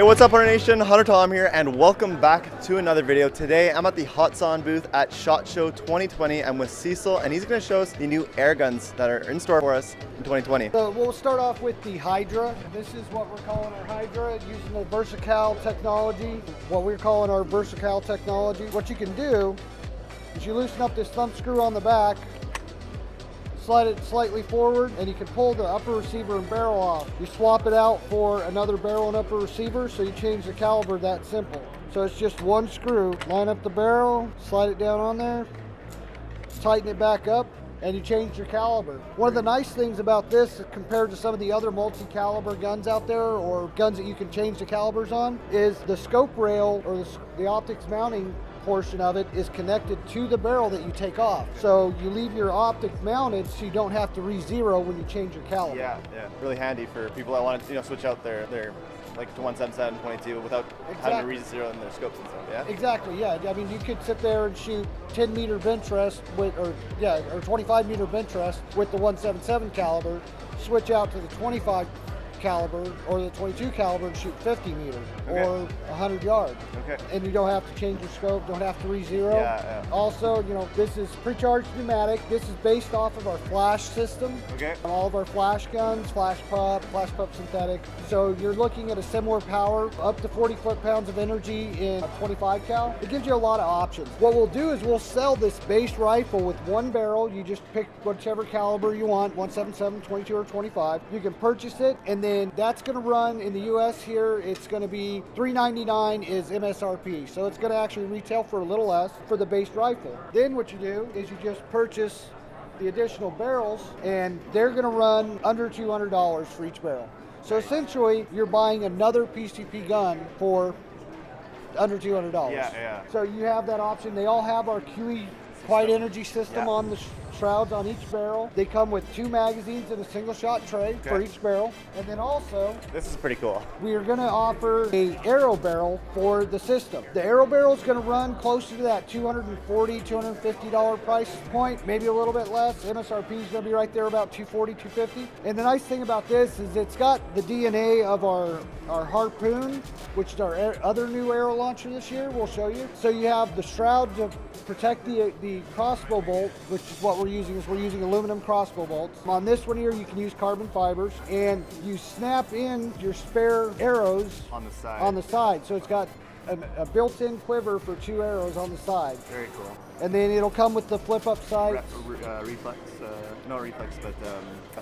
Hey, what's up, Hunter Nation? Hunter Tom here, and welcome back to another video. Today, I'm at the Hatsan booth at ShotShow 2020. I'm with Cecil, and he's going to show us the new air guns that are in store for us in 2020. So we'll start off with the Hydra. This is what we're calling our Hydra, using the Versatile technology. What we're calling our Versatile technology. What you can do is you loosen up this thumb screw on the back, slide it slightly forward, and you can pull the upper receiver and barrel off. You swap it out for another barrel and upper receiver, so you change the caliber that simple. So it's just one screw. Line up the barrel, slide it down on there, tighten it back up, and you change your caliber. One of the nice things about this compared to some of the other multi-caliber guns out there, or guns that you can change the calibers on, is the scope rail, or the optics mounting portion of it is connected to the barrel that you take off. So you leave your optic mounted so you don't have to re-zero when you change your caliber. Yeah, really handy for people that want to switch out their like to 177, 22 without having to re-zero in their scopes and stuff. Yeah. Exactly. Yeah. I mean, you could sit there and shoot 10 meter bench rest with, or 25 meter bench rest with the 177 caliber. Switch out to the 25 caliber or the 22 caliber and shoot 50 meter or 100 yards. Okay. And you don't have to change your scope, don't have to re-zero. Yeah. Also, this is pre-charged pneumatic. This is based off of our flash system. Okay. All of our flash guns, flash pup synthetic. So you're looking at a similar power, up to 40 foot-pounds of energy in a 25 cal. It gives you a lot of options. What we'll do is we'll sell this base rifle with one barrel. You just pick whichever caliber you want, 177, 22, or 25. You can purchase it, and then that's going to run in the US here. It's going to be $399 is MSRP. So it's going to actually retail for a little less for the base rifle. Then what you do is you just purchase the additional barrels, and they're going to run under $200 for each barrel. So essentially, you're buying another PCP gun for under $200. Yeah. So you have that option. They all have our QE Quiet Energy system on the shrouds on each barrel. They come with 2 magazines and a single shot tray for each barrel. And then also, this is pretty cool. We are going to offer a arrow barrel for the system. The arrow barrel is going to run closer to that $240, $250 price point, maybe a little bit less. MSRP is going to be right there about $240, $250. And the nice thing about this is it's got the DNA of our Harpoon, which is our other new arrow launcher this year. We'll show you. So you have the shroud to protect the crossbow bolt, which is what we're using aluminum crossbow bolts. On this one here, you can use carbon fibers, and you snap in your spare arrows on the side. So it's got a built-in quiver for 2 arrows on the side. Very cool. And then it'll come with the flip-up sights. Reflex, not reflex, but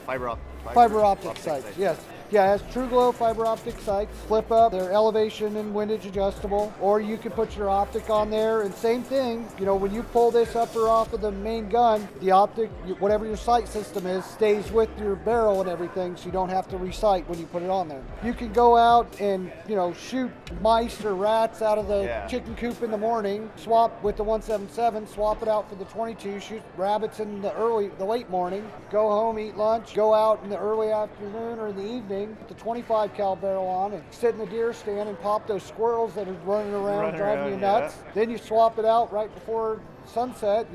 fiber optic sights. Yes. Yeah, it has true glow fiber optic sights. Flip up, they're elevation and windage adjustable, or you can put your optic on there. And same thing, when you pull this upper off of the main gun, the optic, whatever your sight system is, stays with your barrel and everything, so you don't have to re-sight when you put it on there. You can go out and shoot mice or rats out of the chicken coop in the morning, swap with the 177, swap it out for the 22, shoot rabbits in the late morning, go home, eat lunch, go out in the early afternoon or in the evening, put the 25 cal barrel on and sit in the deer stand and pop those squirrels that are running around driving you nuts. Then you swap it out right before sunset,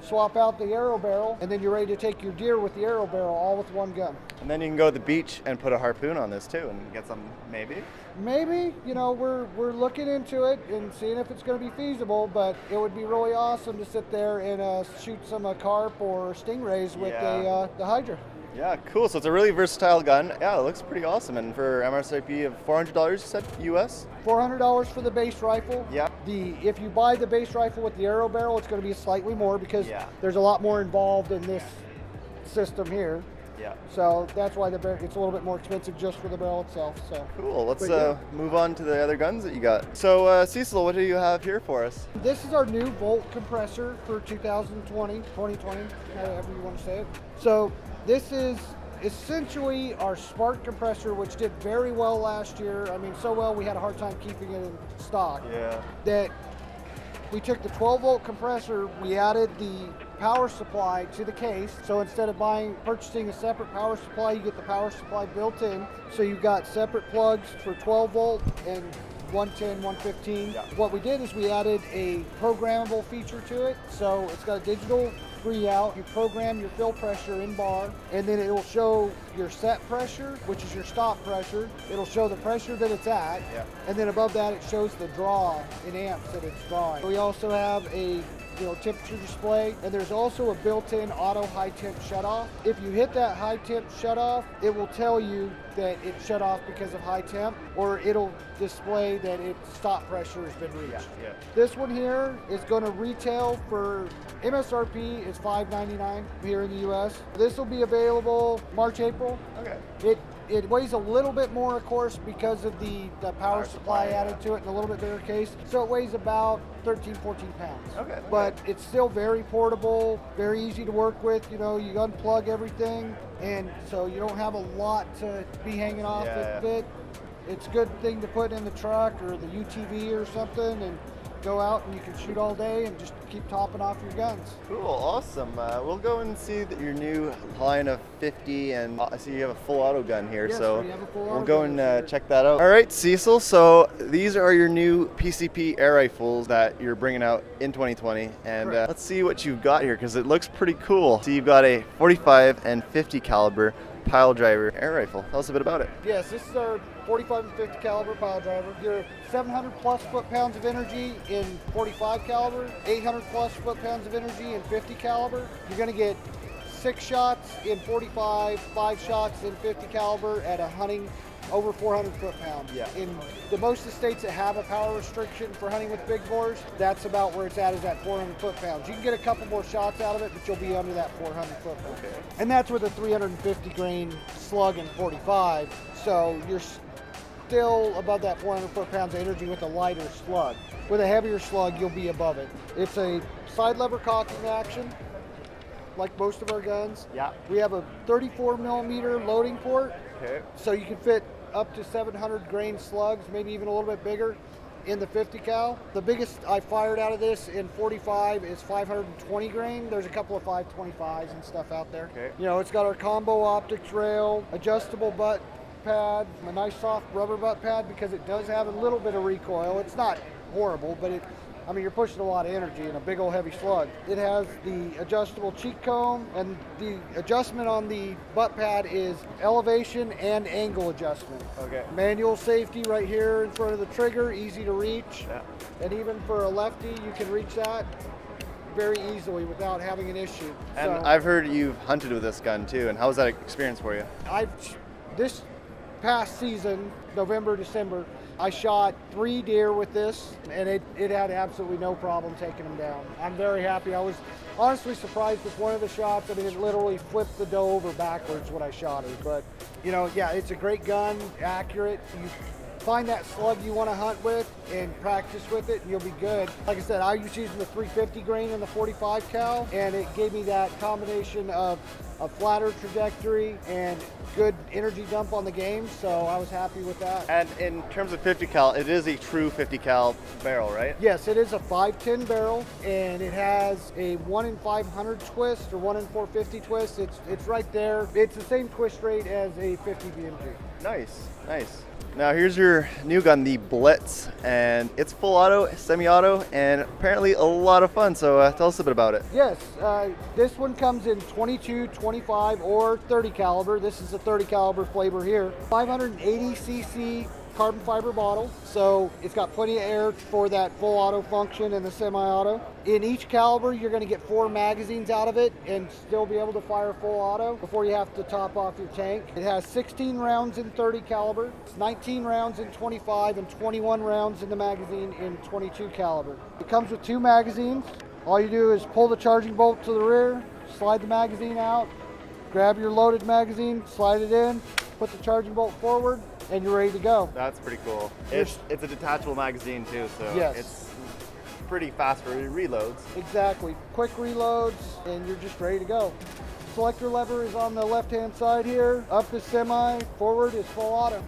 swap out the arrow barrel, and then you're ready to take your deer with the arrow barrel, all with one gun. And then you can go to the beach and put a Harpoon on this too and get some, maybe, we're looking into it and seeing if it's going to be feasible, but it would be really awesome to sit there and shoot some carp or stingrays with the Hydra. Yeah, cool. So it's a really versatile gun. Yeah, it looks pretty awesome. And for MSRP of $400, you said, US? $400 for the base rifle. Yeah. If you buy the base rifle with the arrow barrel, it's going to be slightly more because there's a lot more involved in this system here. Yeah. So that's why it's a little bit more expensive just for the barrel itself. So cool. Let's move on to the other guns that you got. So Cecil, what do you have here for us? This is our new Volt compressor for 2020, however you want to say it. So this is essentially our Spark compressor, which did very well last year. I mean, so well we had a hard time keeping it in stock. Yeah. That we took the 12-volt compressor, we added the power supply to the case. So instead of purchasing a separate power supply, you get the power supply built in. So you've got separate plugs for 12-volt and 110, 115. Yeah. What we did is we added a programmable feature to it. So it's got a digital spree out. You program your fill pressure in bar, and then it will show your set pressure, which is your stop pressure. It'll show the pressure that it's at, and then above that it shows the draw in amps that it's drawing. We also have a temperature display, and there's also a built-in auto high temp shutoff. If you hit that high temp shutoff, it will tell you that it shut off because of high temp, or it'll display that its stop pressure has been reached. This one here is going to retail for MSRP is $5.99 here in the US. This will be available March, April. Okay. It weighs a little bit more, of course, because of the power supply added to it in a little bit bigger case. So it weighs about 13, 14 pounds. Okay. But it's still very portable, very easy to work with. You unplug everything, and so you don't have a lot to be hanging off it. It's a good thing to put in the truck or the UTV or something, and go out and you can shoot all day and just keep topping off your guns. Cool, awesome. We'll go and see your new line of 50, and I see you have a full auto gun here, so we'll go and check that out. All right, Cecil, so these are your new PCP air rifles that you're bringing out in 2020, and let's see what you've got here, because it looks pretty cool. So you've got a 45 and 50 caliber PileDriver air rifle. Tell us a bit about it. Yes, this is our 45 and 50 caliber PileDriver. You're 700 plus foot-pounds of energy in 45 caliber, 800 plus foot-pounds of energy in 50 caliber. You're going to get 6 shots in 45, 5 shots in 50 caliber at a hunting over 400 foot-pounds. In the most of the states that have a power restriction for hunting with big bores, that's about where it's at, is at 400 foot-pounds. You can get a couple more shots out of it, but you'll be under that 400 foot-pounds. And that's with a 350 grain slug in 45, so you're still above that 400 foot-pounds of energy with a lighter slug. With a heavier slug, you'll be above it. It's a side lever cocking action, like most of our guns. We have a 34 millimeter loading port, so you can fit up to 700 grain slugs, maybe even a little bit bigger, in the 50 cal. The biggest I fired out of this in 45 is 520 grain. There's a couple of 525s and stuff out there. It's got our combo optics rail, adjustable butt pad, a nice soft rubber butt pad, because it does have a little bit of recoil. It's not horrible, but you're pushing a lot of energy in a big old heavy slug. It has the adjustable cheek comb, and the adjustment on the butt pad is elevation and angle adjustment. Manual safety right here in front of the trigger, easy to reach. And even for a lefty, you can reach that very easily without having an issue. And I've heard you've hunted with this gun too, and how was that experience for you? This past season, November, December, I shot 3 deer with this, and it had absolutely no problem taking them down. I'm very happy. I was honestly surprised with one of the shots. It literally flipped the doe over backwards when I shot her. But, it's a great gun, accurate. You find that slug you want to hunt with and practice with it, and you'll be good. Like I said, I was using the 350 grain in the 45 cal, and it gave me that combination of a flatter trajectory and good energy dump on the game, so I was happy with that. And in terms of 50 cal, it is a true 50 cal barrel, right? Yes, it is a 510 barrel, and it has a 1 in 500 twist or 1 in 450 twist. It's right there. It's the same twist rate as a 50 BMG. Nice, nice. Now here's your new gun, the Blitz, and it's full auto, semi-auto, and apparently a lot of fun, so tell us a bit about it. Yes, this one comes in 22, 25, or 30 caliber. This is a 30 caliber flavor here. 580 cc carbon fiber bottle, so it's got plenty of air for that full auto function and the semi-auto. In each caliber, you're going to get 4 magazines out of it and still be able to fire full auto before you have to top off your tank. It has 16 rounds in 30 caliber, it's 19 rounds in 25, and 21 rounds in the magazine in 22 caliber. It comes with 2 magazines. All you do is pull the charging bolt to the rear, slide the magazine out, grab your loaded magazine, slide it in, put the charging bolt forward, and you're ready to go. That's pretty cool. It's a detachable magazine too, so it's pretty fast for reloads. Exactly. Quick reloads, and you're just ready to go. Selector lever is on the left-hand side here. Up is semi, forward is full auto.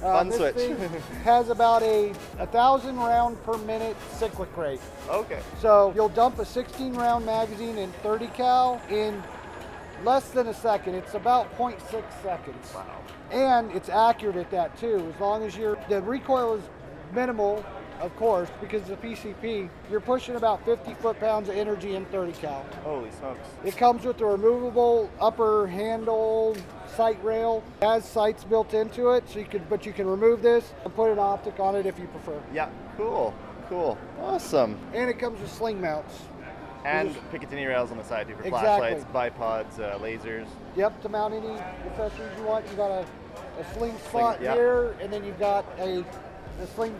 Fun this switch. Thing has about a 1,000 round per minute cyclic rate. So you'll dump a 16 round magazine in 30 cal in less than a second. It's about 0.6 seconds. Wow. And it's accurate at that too. As long as the recoil is minimal, of course, because the PCP, you're pushing about 50 foot-pounds of energy in 30 cal. Holy smokes. It comes with a removable upper handle sight rail. It has sights built into it, so you can remove this and put an optic on it if you prefer. Yeah, cool, awesome. And it comes with sling mounts. And Picatinny rails on the side too for Exactly. flashlights, bipods, lasers. Yep, to mount any accessories you want. You got a sling spot here, and then you've got a sling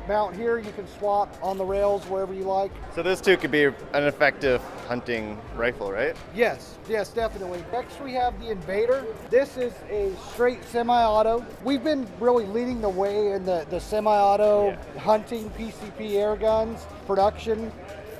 mount here. You can swap on the rails wherever you like. So this too could be an effective hunting rifle, right? Yes, definitely. Next we have the Invader. This is a straight semi-auto. We've been really leading the way in the semi-auto hunting PCP air guns production,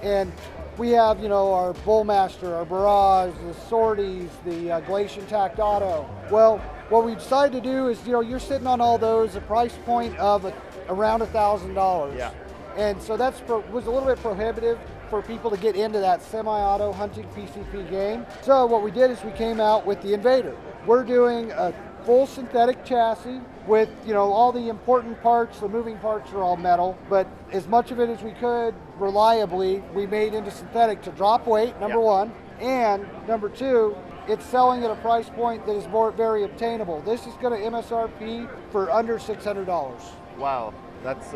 and we have, our Bullmaster, our Barrage, the Sorties, the Glacian Tact Auto. Well, what we decided to do is, you're sitting on all those, a price point of around $1,000. Yeah. And so was a little bit prohibitive for people to get into that semi-auto hunting PCP game. So what we did is we came out with the Invader. We're doing a full synthetic chassis with, all the important parts. The moving parts are all metal, but as much of it as we could reliably, we made into synthetic to drop weight, number one, and number two, it's selling at a price point that is very obtainable. This is going to MSRP for under $600. Wow, that's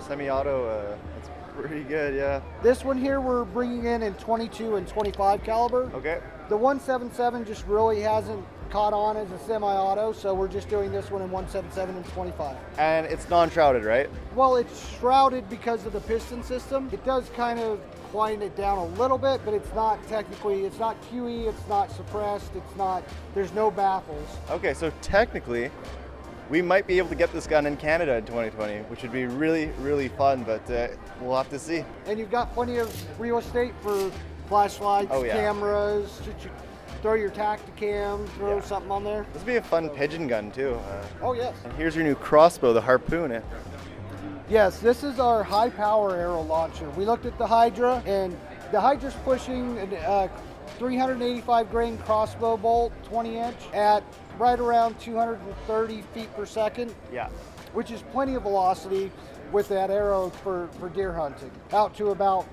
semi-auto. That's pretty good, yeah. This one here we're bringing in 22 and 25 caliber. Okay. The 177 just really hasn't caught on as a semi-auto, so we're just doing this one in 177 and 25. And it's non-shrouded, right? Well, it's shrouded because of the piston system. It does kind of quieten it down a little bit, but it's not technically, it's not QE, it's not suppressed, there's no baffles. Okay, so technically, we might be able to get this gun in Canada in 2020, which would be really, really fun, but we'll have to see. And you've got plenty of real estate for flashlights, cameras, throw your Tacticam, throw something on there. This would be a fun pigeon gun too. Oh yes. And here's your new crossbow, the Harpoon. Yes, this is our high power arrow launcher. We looked at the Hydra, and the Hydra's pushing a 385 grain crossbow bolt, 20 inch, at right around 230 feet per second. Yeah. Which is plenty of velocity with that arrow for deer hunting, out to about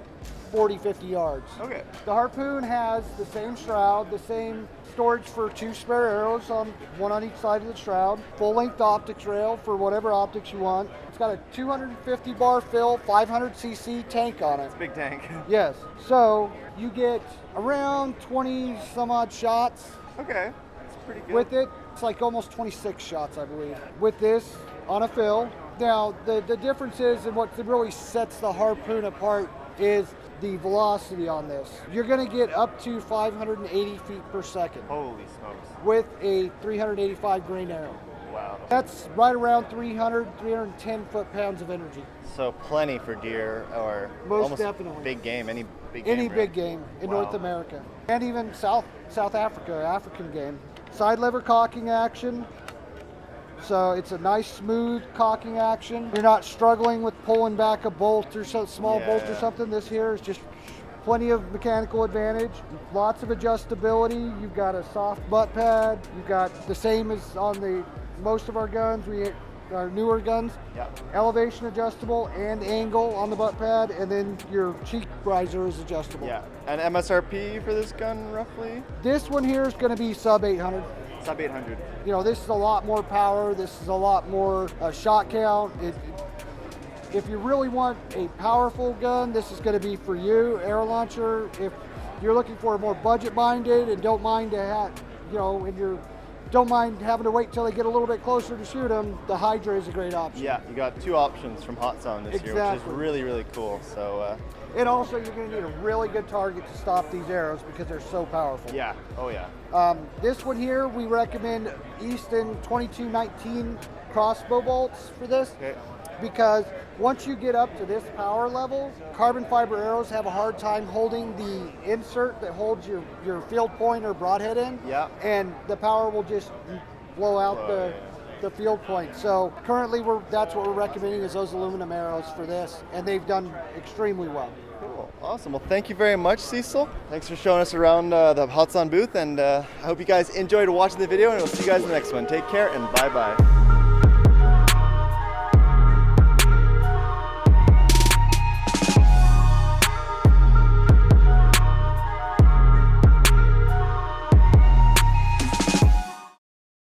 40, 50 yards. Okay. The Harpoon has the same shroud, the same storage for 2 spare arrows, one on each side of the shroud, full-length optics rail for whatever optics you want. It's got a 250 bar fill, 500cc tank on it. It's a big tank. Yes. So you get around 20 some odd shots. Okay. That's pretty good. With it. It's like almost 26 shots, I believe, with this on a fill. Now, the difference is, and what really sets the Harpoon apart is the velocity on this. You're going to get up to 580 feet per second. Holy smokes. With a 385 grain arrow. Wow. That's right around 310 foot-pounds of energy. So plenty for deer or most definitely big game, any big game. Any big game in North America. And even South Africa, African game. Side lever cocking action. So it's a nice smooth cocking action. You're not struggling with pulling back a bolt or small bolt or something. This here is just plenty of mechanical advantage. Lots of adjustability. You've got a soft butt pad. You've got the same as on most of our guns. Our newer guns. Elevation adjustable and angle on the butt pad, and then your cheek riser is adjustable. Yeah. And MSRP for this gun roughly? This one here is going to be sub 800. Sub 800. This is a lot more power. This is a lot more shot count. If you really want a powerful gun, this is going to be for you. Arrow launcher. If you're looking for a more budget-minded and don't mind don't mind having to wait till they get a little bit closer to shoot them, the Hydra is a great option. Yeah, you got 2 options from Hatsan this year, which is really, really cool. So. And also, you're going to need a really good target to stop these arrows because they're so powerful. Yeah. Oh yeah. This one here, we recommend Easton 2219 crossbow bolts for this. Okay. Because once you get up to this power level, carbon fiber arrows have a hard time holding the insert that holds your field point or broadhead in. Yeah. And the power will just blow out the field point. So currently that's what we're recommending is those aluminum arrows for this, and they've done extremely well. Cool. Awesome. Well, thank you very much, Cecil. Thanks for showing us around the Hatsan booth, and I hope you guys enjoyed watching the video, and we'll see you guys in the next one. Take care, and bye-bye.